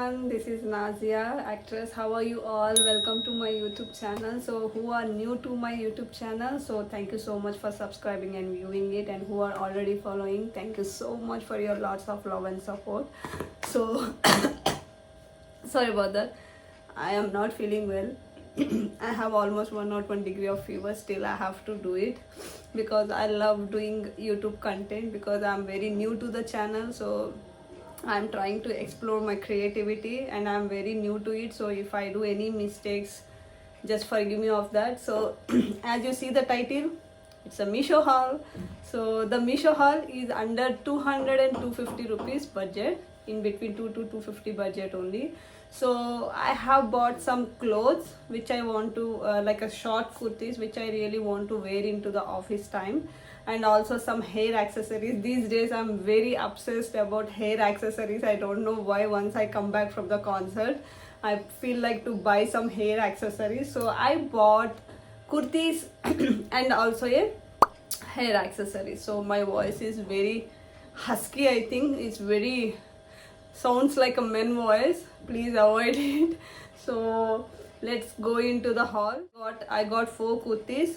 everyone, this is Nazia, actress. How are you all? Welcome to my YouTube channel. So who are new to my YouTube channel, so thank you so much for subscribing and viewing it, and who are already following, thank you so much for your lots of love and support. So sorry about that, I am not feeling well. I have almost 101 degree of fever. Still I have to do it because I love doing YouTube content, because I'm very new to the channel. So I'm trying to explore my creativity and I'm very new to it. So if I do any mistakes, just forgive me of that. So as you see the title, it's a Meesho haul. So the Meesho haul is under 200 and 250 rupees budget, in between 2 to 250 budget only. So I have bought some clothes which I want to like a short kurtis which I really want to wear into the office time, and also some hair accessories. These days I'm very obsessed about hair accessories. I don't know why. Once I come back from the concert, I feel like to buy some hair accessories. So I bought kurtis and also a hair accessory. So my voice is very husky. I think it's very sounds like a men voice. Please avoid it. So let's go into the haul. I got 4 kurtis.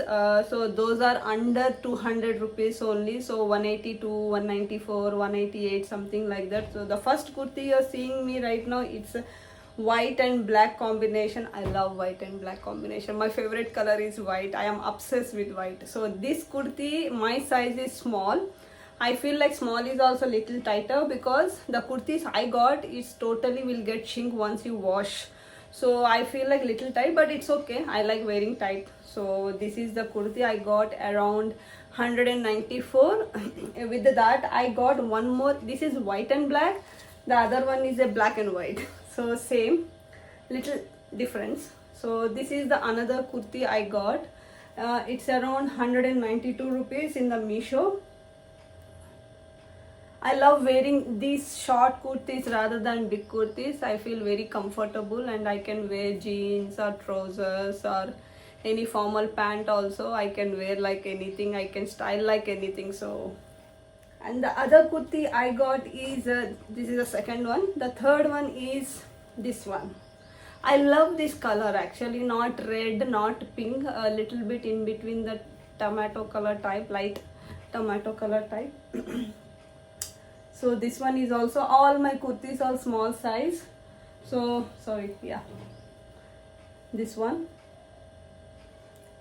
So those are under 200 rupees only. So 182, 194, 188, something like that. So the first kurti you're seeing me right now, it's a white and black combination. I love white and black combination. My favorite color is white. I am obsessed with white. So this kurti, my size is small. I feel like small is also little tighter because the kurtis I got is totally will get shrink once you wash. So I feel like little tight, but it's okay. I like wearing tight. So this is the kurti I got around 194. With that I got one more. This is white and black. The other one is a black and white. So same, little difference. So this is the another kurti I got. It's around 192 rupees in the Meesho. I love wearing these short kurtis rather than big kurtis. I feel very comfortable and I can wear jeans or trousers or any formal pant also. I can wear like anything. I can style like anything. So, and the other kurti I got is, this is the second one. The third one is this one. I love this color actually, not red, not pink, a little bit in between the tomato color type, light tomato color type. So this one is also, all my kurtis are small size. So sorry, yeah, this one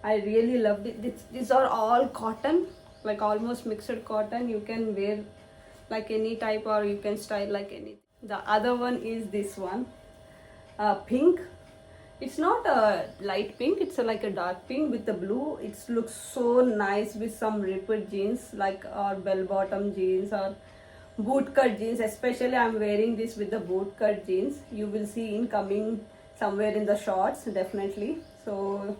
I really loved it. These are all cotton, like almost mixed cotton. You can wear like any type or you can style like anything. The other one is this one, pink. It's not a light pink, it's like a dark pink with the blue. It looks so nice with some ripped jeans, like or bell bottom jeans or boot cut jeans. Especially I'm wearing this with the boot cut jeans. You will see in coming somewhere in the shorts definitely. So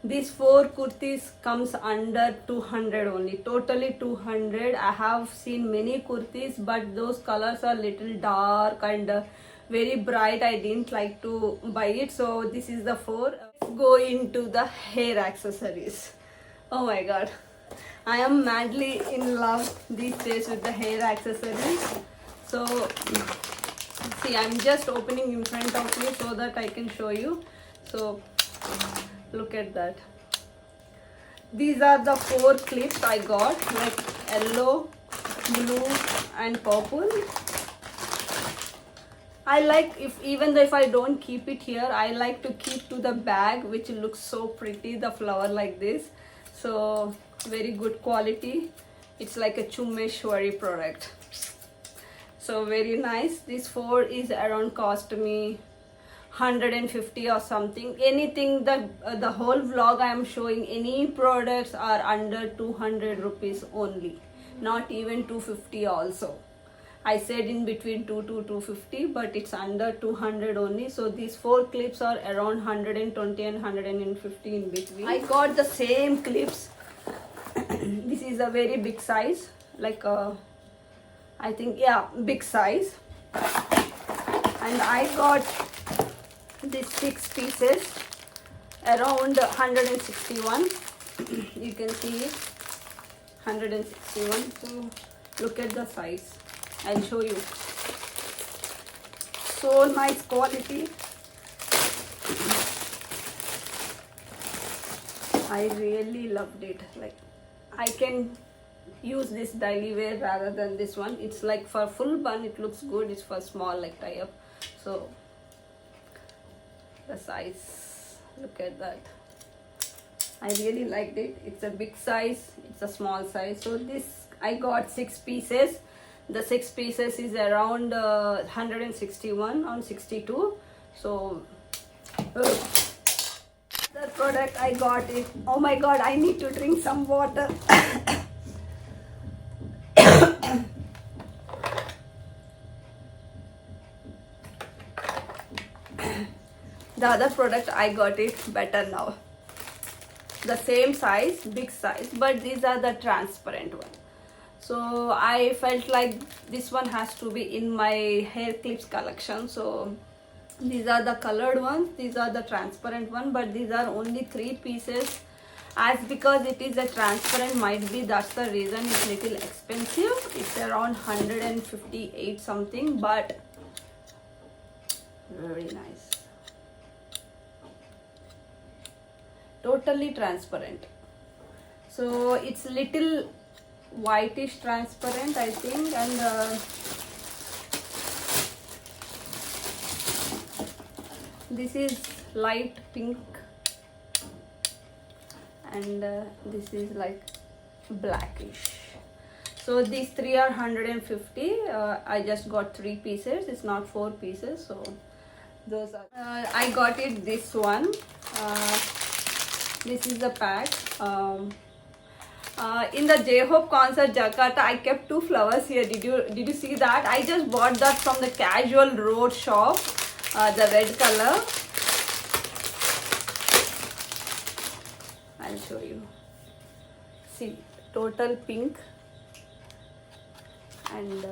these 4 kurtis comes under 200 only, totally 200. I have seen many kurtis, but those colors are little dark and very bright. I didn't like to buy it. So this is the 4. Let's go into the hair accessories. Oh my god, I am madly in love these days with the hair accessories. So see, I'm just opening in front of you so that I can show you. So look at that. These are the 4 clips I got, like yellow, blue and purple. I like, even though if I don't keep it here, I like to keep to the bag, which looks so pretty, the flower like this. So very good quality. It's like a Chumeshwari product. So very nice. This 4 is around cost me 150 or something. Anything that the whole vlog I am showing, any products are under 200 rupees only, not even 250 also. I said in between 2 to 250, but it's under 200 only. So these 4 clips are around 120 and 150 in between. I got the same clips. This is a very big size, like I think, yeah, big size. And I got these 6 pieces around 161. You can see it, 161. So look at the size. I'll show you. so nice quality. I really loved it. Like, I can use this daily wear rather than this one. It's like for full bun it looks good, it's for small like tie up. So the size, look at that, I really liked it. It's a big size, it's a small size. So this I got 6 pieces. The 6 pieces is around 161 on 62. So the product I got it. Oh my god, I need to drink some water. The other product I got it better now. The same size, big size, but these are the transparent one. So I felt like this one has to be in my hair clips collection. So these are the colored ones, these are the transparent one, but these are only 3 pieces. As because it is a transparent, might be that's the reason it's little expensive. It's around 158 something, but very nice. Totally transparent. So it's little whitish transparent, I think, and this is light pink, and this is like blackish. So these 3 are 150. I just got 3 pieces, it's not 4 pieces. So those are I got it this one. This is the pack. In the J-Hope concert Jakarta, I kept 2 flowers here. Did you see that? I just bought that from the Casual Road shop, the red color. I'll show you. See, total pink, and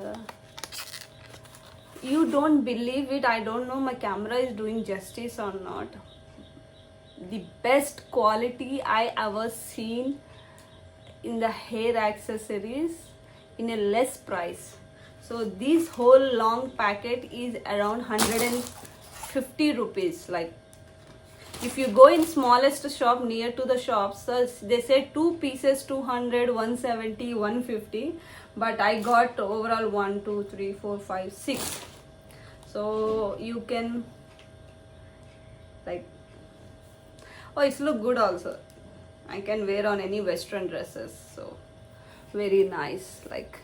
you don't believe it. I don't know my camera is doing justice or not. The best quality I ever seen in the hair accessories in a less price. So this whole long packet is around 150 rupees. Like, if you go in smallest shop near to the shops, so they say 2 pieces 200, 170, 150, but I got overall 1 2 3 4 5 6. So you can like, oh, it's look good also. I can wear on any western dresses. So very nice. Like,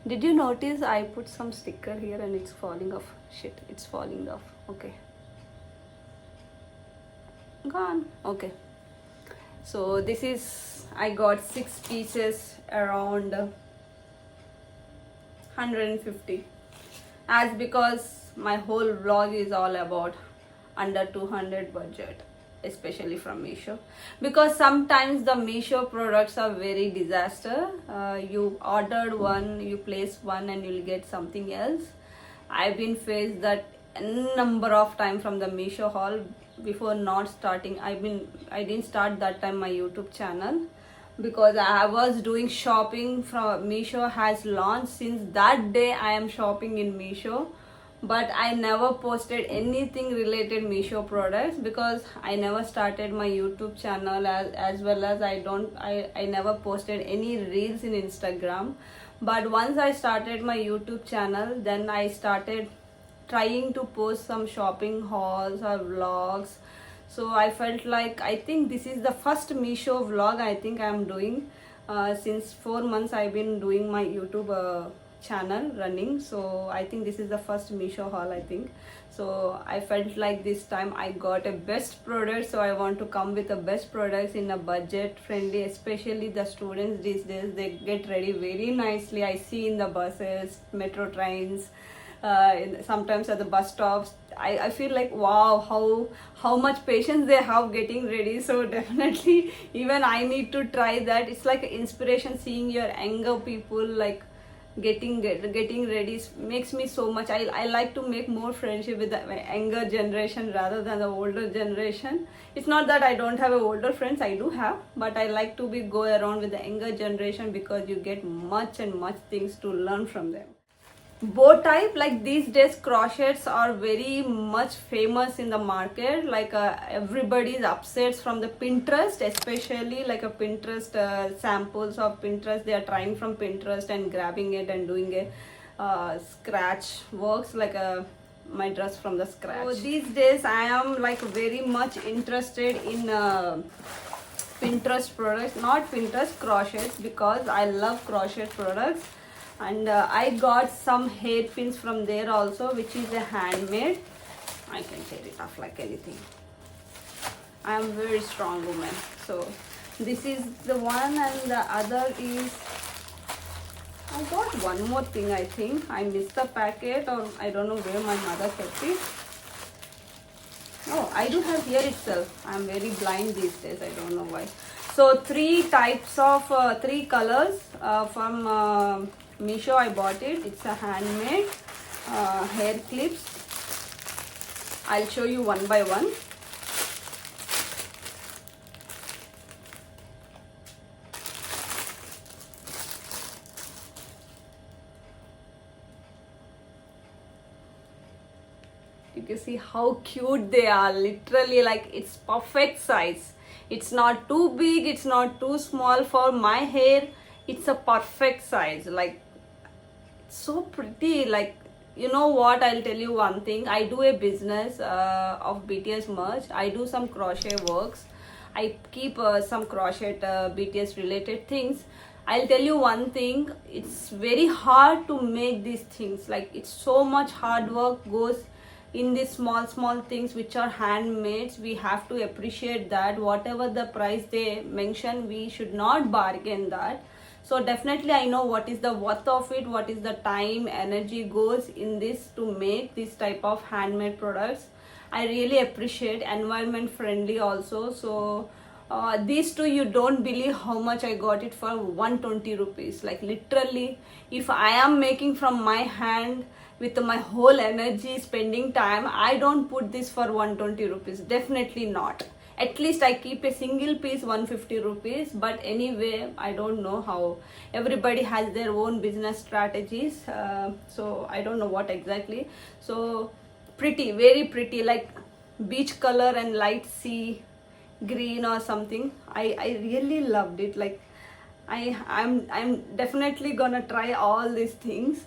did you notice I put some sticker here and it's falling off? Shit, it's falling off. Okay, gone. Okay, so this is, I got 6 pieces around 150. As because my whole vlog is all about under 200 budget, especially from Meesho, because sometimes the Meesho products are very disaster. You ordered one, you place one, and you'll get something else. I've been faced that a number of times from the Meesho haul. Before not starting, I didn't start that time my YouTube channel, because I was doing shopping from Meesho has launched. Since that day I am shopping in Meesho, but I never posted anything related Meesho products, because I never started my YouTube channel, as well as I never posted any reels in Instagram. But once I started my YouTube channel, then I started trying to post some shopping hauls or vlogs. So I felt like, I think this is the first Meesho vlog I think I am doing. Since 4 months I've been doing my YouTube channel running. So I think this is the first Meesho haul, I think. So I felt like this time I got a best product, so I want to come with the best products in a budget friendly. Especially the students these days, they get ready very nicely. I see in the buses, metro trains, sometimes at the bus stops, I feel like, wow, how much patience they have getting ready. So definitely even I need to try that. It's like an inspiration seeing your younger people like getting ready makes me so much. I like to make more friendship with the younger generation rather than the older generation. It's not that I don't have older friends, I do have, but I like to go around with the younger generation, because you get much and much things to learn from them. bow type. Like these days crochets are very much famous in the market. Like everybody is upset from the Pinterest, especially like a Pinterest samples of Pinterest. They are trying from Pinterest and grabbing it and doing a scratch works like a my dress from the scratch. So these days I am like very much interested in Pinterest products, not Pinterest, crochets, because I love crochet products. And I got some hairpins from there also, which is a handmade. I can tear it off like anything. I am very strong woman. So this is the one, and the other is, I got one more thing. I think I missed the packet, or I don't know where my mother kept it. Oh, I do have here itself. I am very blind these days. I don't know why. So three types of three colors from Meesho. I bought it. It's a handmade hair clips. I'll show you one by one. You can see how cute they are. Literally, like it's perfect size. It's not too big, it's not too small for my hair. It's a perfect size. Like it's so pretty. Like, you know what, I'll tell you one thing. I do a business of BTS merch. I do some crochet works. I keep some crochet BTS related things. I'll tell you one thing, it's very hard to make these things. Like it's so much hard work goes in these small things which are handmade. We have to appreciate that. Whatever the price they mention, we should not bargain that. So definitely I know what is the worth of it, what is the time, energy goes in this to make this type of handmade products. I really appreciate, environment friendly also. So these two, you don't believe how much I got it for 120 rupees. Like literally, if I am making from my hand with my whole energy, spending time, I don't put this for 120 rupees. Definitely not. At least I keep a single piece 150 rupees. But anyway, I don't know how. Everybody has their own business strategies. So I don't know what exactly. So pretty, very pretty, like beach color and light sea green or something. I really loved it. Like I'm definitely gonna try all these things.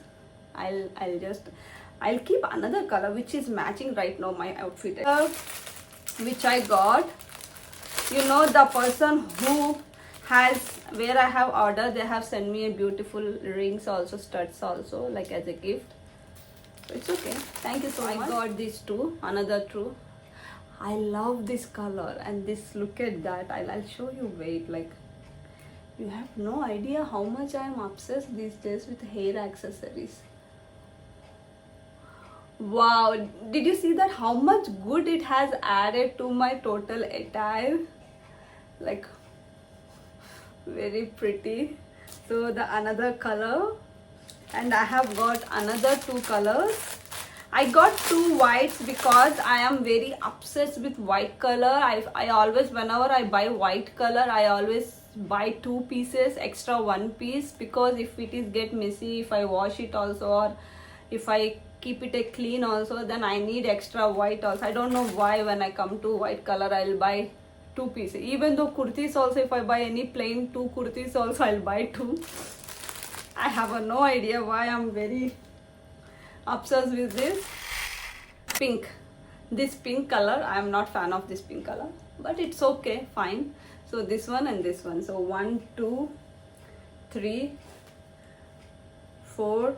I'll keep another color which is matching right now my outfit, which I got. You know, the person who has, where I have ordered, they have sent me a beautiful rings also, studs also, like as a gift. So it's okay. Thank you so much. I got these two, another two. I love this color and this. Look at that. I'll show you. Wait, like you have no idea how much I am obsessed these days with hair accessories. Wow, did you see that how much good it has added to my total attire? Like very pretty. So the another color, and I have got another two colors. I got two whites because I am very obsessed with white color. I always, whenever I buy white color, I always buy two pieces, extra one piece, because if it is get messy, if I wash it also, or if I keep it a clean also, then I need extra white also. I don't know why when I come to white color I'll buy two pieces. Even though kurtis also, if I buy any plain two kurtis also, I'll buy two. I have no idea why I'm very obsessed with this pink. This pink color, I am not fan of this pink color, but it's okay, fine. So this one and this one. So 1 2 3 4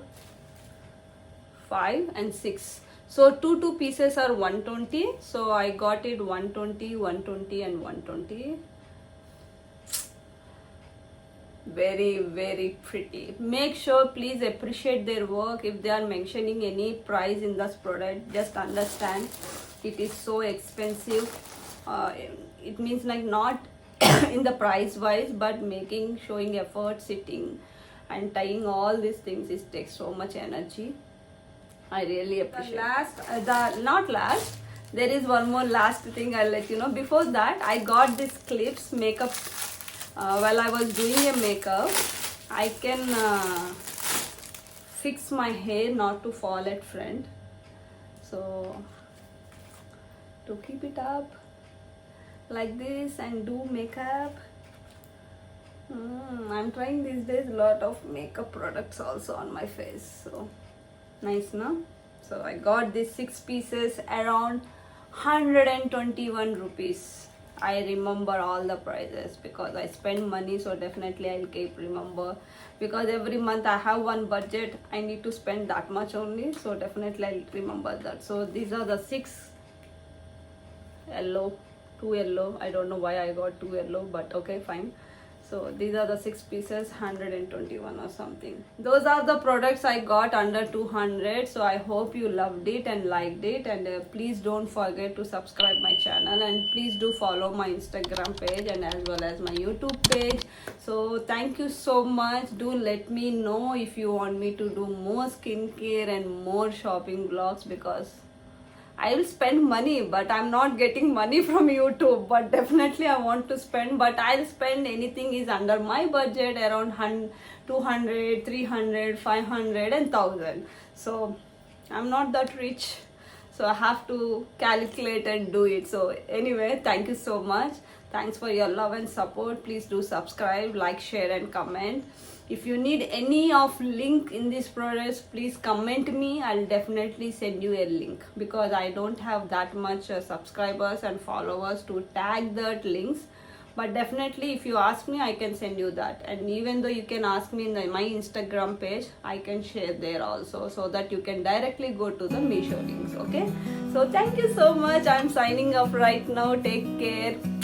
5 and 6. So two pieces are 120. So I got it 120, 120 and 120. Very, very pretty. Make sure, please appreciate their work. If they are mentioning any price in this product, just understand it is so expensive. It means like not in the price wise, but making, showing effort, sitting and tying all these things, it takes so much energy. I really appreciate. There is one more last thing I'll let you know. Before that, I got these clips, makeup. While I was doing a makeup, I can fix my hair not to fall at front. So to keep it up like this and do makeup. I'm trying these days a lot of makeup products also on my face. So nice, no? So I got these 6 pieces around 121 rupees. I remember all the prices because I spend money, so definitely I'll keep remember, because every month I have one budget, I need to spend that much only, so definitely I'll remember that. So these are the 6 yellow, 2 yellow, I don't know why I got 2 yellow, but okay, fine. So these are the 6 pieces, 121 or something. Those are the products I got under 200. So I hope you loved it and liked it, and please don't forget to subscribe my channel, and please do follow my Instagram page and as well as my YouTube page. So thank you so much. Do let me know if you want me to do more skincare and more shopping vlogs, because I will spend money, but I'm not getting money from YouTube. But definitely I want to spend, but I'll spend anything is under my budget, around 200, 300, 500 and 1000. So I'm not that rich. So I have to calculate and do it. So anyway, thank you so much. Thanks for your love and support. Please do subscribe, like, share and comment. If you need any of link in this products, please comment me. I'll definitely send you a link, because I don't have that much subscribers and followers to tag that links. But definitely if you ask me, I can send you that. And even though you can ask me in my Instagram page, I can share there also, so that you can directly go to the Meesho links. Okay, so thank you so much. I'm signing off right now. Take care.